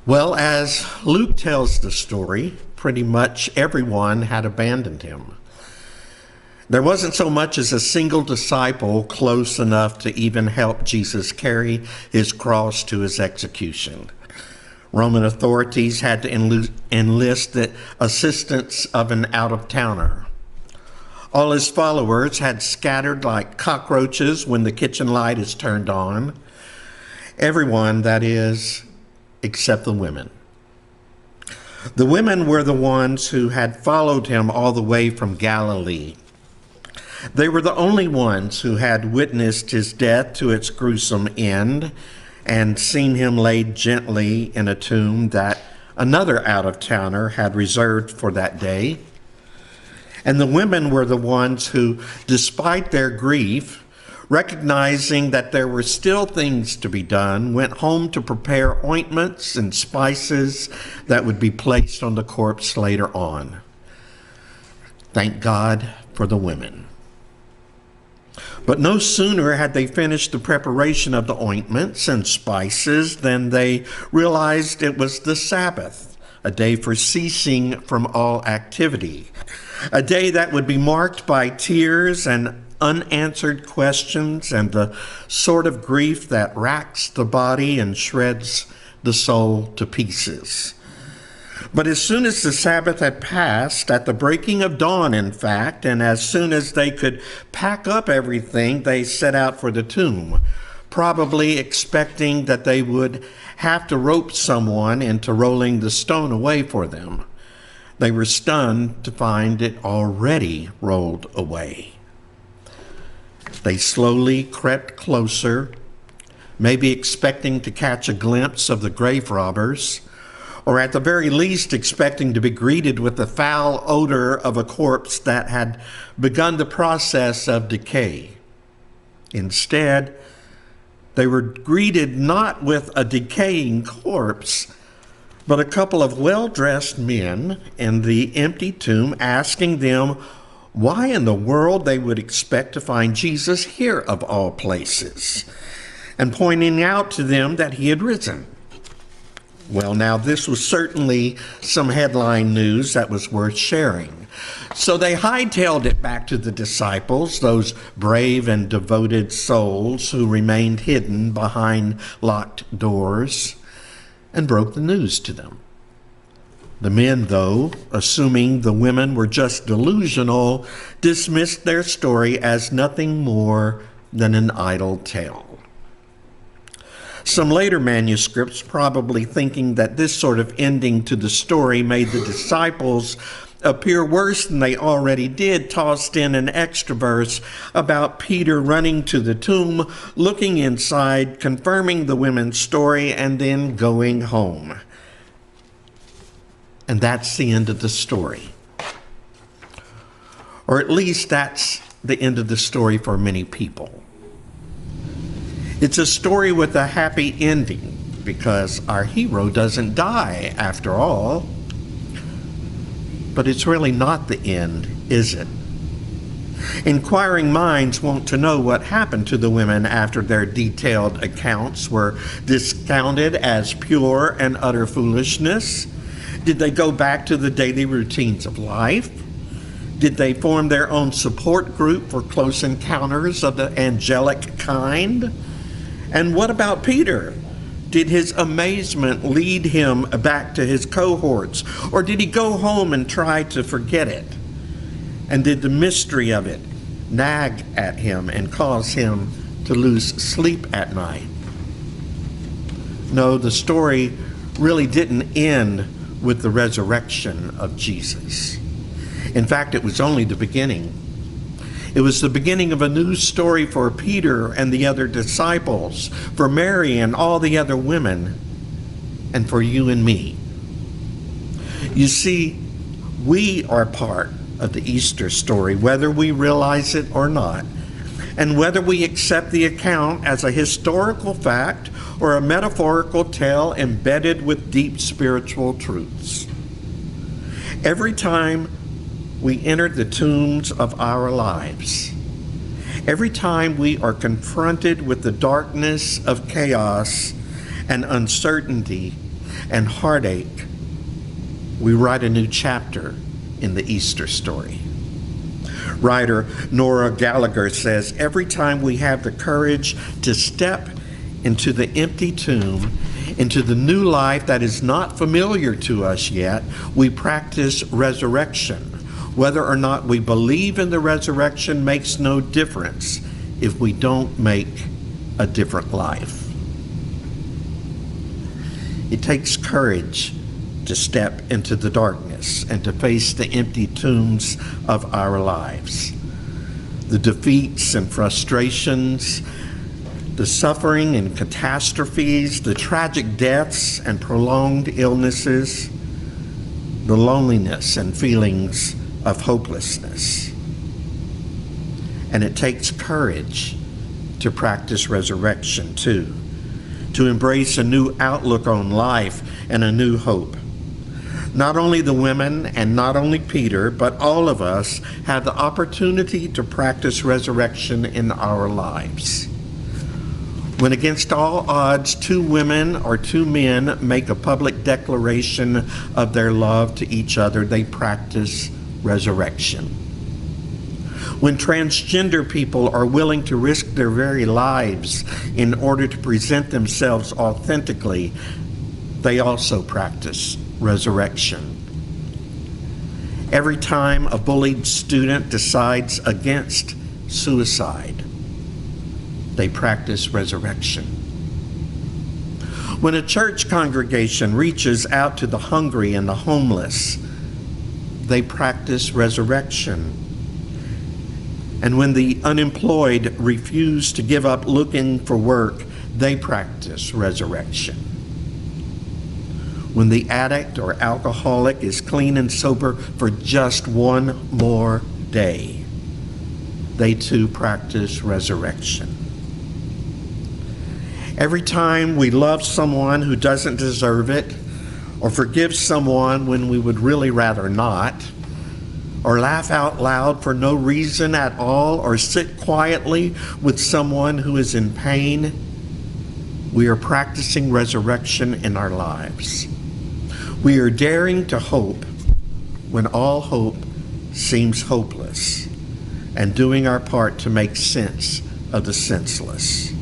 Well, as Luke tells the story, pretty much everyone had abandoned him. There wasn't so much as a single disciple close enough to even help Jesus carry his cross to his execution. Roman authorities had to enlist the assistance of an out-of-towner. All his followers had scattered like cockroaches when the kitchen light is turned on. Everyone, that is, except the women. The women were the ones who had followed him all the way from Galilee. They were the only ones who had witnessed his death to its gruesome end and seen him laid gently in a tomb that another out-of-towner had reserved for that day. And the women were the ones who, despite their grief, recognizing that there were still things to be done, went home to prepare ointments and spices that would be placed on the corpse later on. Thank God for the women. But no sooner had they finished the preparation of the ointments and spices than they realized it was the Sabbath, a day for ceasing from all activity, a day that would be marked by tears and unanswered questions and the sort of grief that racks the body and shreds the soul to pieces. But as soon as the Sabbath had passed, at the breaking of dawn, in fact, and as soon as they could pack up everything, they set out for the tomb, probably expecting that they would have to rope someone into rolling the stone away for them. They were stunned to find it already rolled away. They slowly crept closer, maybe expecting to catch a glimpse of the grave robbers, or at the very least expecting to be greeted with the foul odor of a corpse that had begun the process of decay. Instead, they were greeted not with a decaying corpse, but a couple of well-dressed men in the empty tomb asking them why in the world they would expect to find Jesus here of all places, and pointing out to them that he had risen. Well, now this was certainly some headline news that was worth sharing. So they hightailed it back to the disciples, those brave and devoted souls who remained hidden behind locked doors, and broke the news to them. The men, though, assuming the women were just delusional, dismissed their story as nothing more than an idle tale. Some later manuscripts, probably thinking that this sort of ending to the story made the disciples appear worse than they already did, tossed in an extra verse about Peter running to the tomb, looking inside, confirming the women's story, and then going home. And that's the end of the story. Or at least that's the end of the story for many people. It's a story with a happy ending because our hero doesn't die after all. But it's really not the end, is it? Inquiring minds want to know what happened to the women after their detailed accounts were discounted as pure and utter foolishness. Did they go back to the daily routines of life? Did they form their own support group for close encounters of the angelic kind? And what about Peter? Did his amazement lead him back to his cohorts? Or did he go home and try to forget it? And did the mystery of it nag at him and cause him to lose sleep at night? No, the story really didn't end with the resurrection of Jesus. In fact, it was only the beginning. It was the beginning of a new story for Peter and the other disciples, for Mary and all the other women, and for you and me. You see, we are part of the Easter story, whether we realize it or not, and whether we accept the account as a historical fact or a metaphorical tale embedded with deep spiritual truths. Every time we enter the tombs of our lives, every time we are confronted with the darkness of chaos and uncertainty, and heartache, we write a new chapter in the Easter story. Writer Nora Gallagher says, every time we have the courage to step into the empty tomb, into the new life that is not familiar to us yet, we practice resurrection. Whether or not we believe in the resurrection makes no difference if we don't make a different life. It takes courage to step into the darkness and to face the empty tombs of our lives. The defeats and frustrations, the suffering and catastrophes, the tragic deaths and prolonged illnesses, the loneliness and feelings of hopelessness. And it takes courage to practice resurrection too, to embrace a new outlook on life and a new hope. Not only the women and not only Peter, but all of us have the opportunity to practice resurrection in our lives. When against all odds, two women or two men make a public declaration of their love to each other, they practice resurrection. When transgender people are willing to risk their very lives in order to present themselves authentically, they also practice resurrection. Every time a bullied student decides against suicide, they practice resurrection. When a church congregation reaches out to the hungry and the homeless, they practice resurrection. And when the unemployed refuse to give up looking for work, they practice resurrection. When the addict or alcoholic is clean and sober for just one more day, they too practice resurrection. Every time we love someone who doesn't deserve it, or forgive someone when we would really rather not, or laugh out loud for no reason at all, or sit quietly with someone who is in pain, we are practicing resurrection in our lives. We are daring to hope when all hope seems hopeless, and doing our part to make sense of the senseless.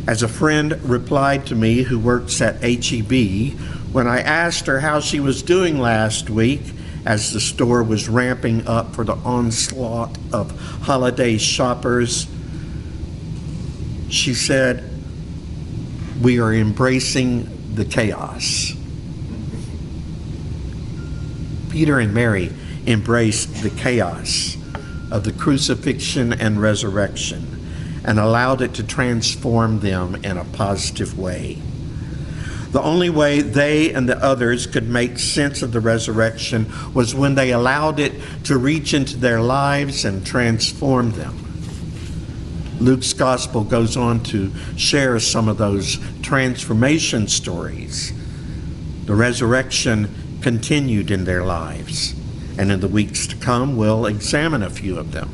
As a friend replied to me who works at H-E-B, when I asked her how she was doing last week as the store was ramping up for the onslaught of holiday shoppers, she said, "We are embracing the chaos." Peter and Mary embraced the chaos of the crucifixion and resurrection and allowed it to transform them in a positive way. The only way they and the others could make sense of the resurrection was when they allowed it to reach into their lives and transform them. Luke's gospel goes on to share some of those transformation stories. The resurrection continued in their lives, and in the weeks to come, we'll examine a few of them.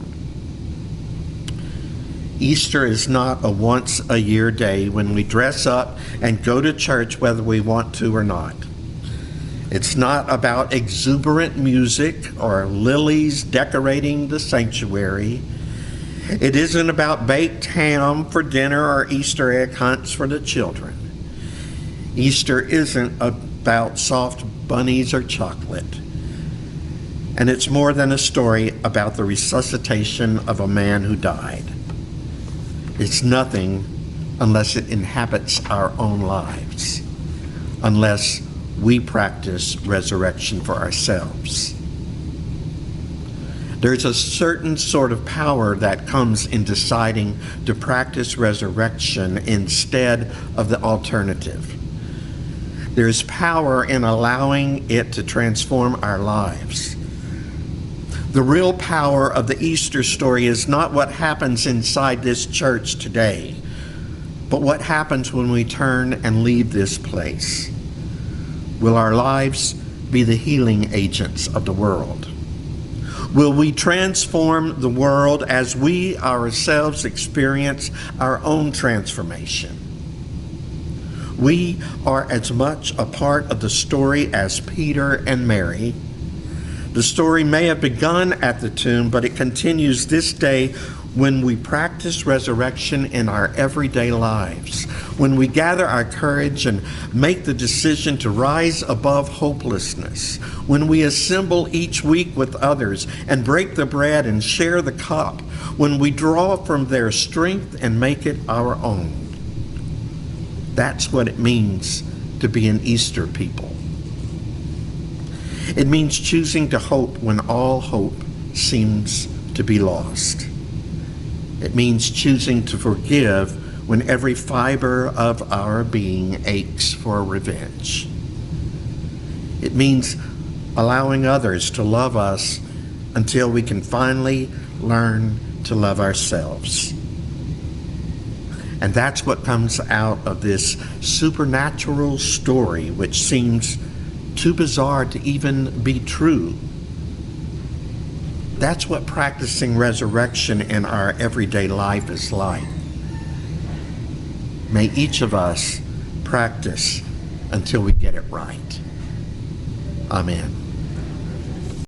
Easter is not a once-a-year day when we dress up and go to church whether we want to or not. It's not about exuberant music or lilies decorating the sanctuary. It isn't about baked ham for dinner or Easter egg hunts for the children. Easter isn't about soft bunnies or chocolate. And it's more than a story about the resuscitation of a man who died. It's nothing unless it inhabits our own lives, unless we practice resurrection for ourselves. There's a certain sort of power that comes in deciding to practice resurrection instead of the alternative. There's power in allowing it to transform our lives. The real power of the Easter story is not what happens inside this church today, but what happens when we turn and leave this place. Will our lives be the healing agents of the world? Will we transform the world as we ourselves experience our own transformation? We are as much a part of the story as Peter and Mary. The story may have begun at the tomb, but it continues this day when we practice resurrection in our everyday lives, when we gather our courage and make the decision to rise above hopelessness, when we assemble each week with others and break the bread and share the cup, when we draw from their strength and make it our own. That's what it means to be an Easter people. It means choosing to hope when all hope seems to be lost. It means choosing to forgive when every fiber of our being aches for revenge. It means allowing others to love us until we can finally learn to love ourselves. And that's what comes out of this supernatural story, which seems too bizarre to even be true. That's what practicing resurrection in our everyday life is like. May each of us practice until we get it right. Amen.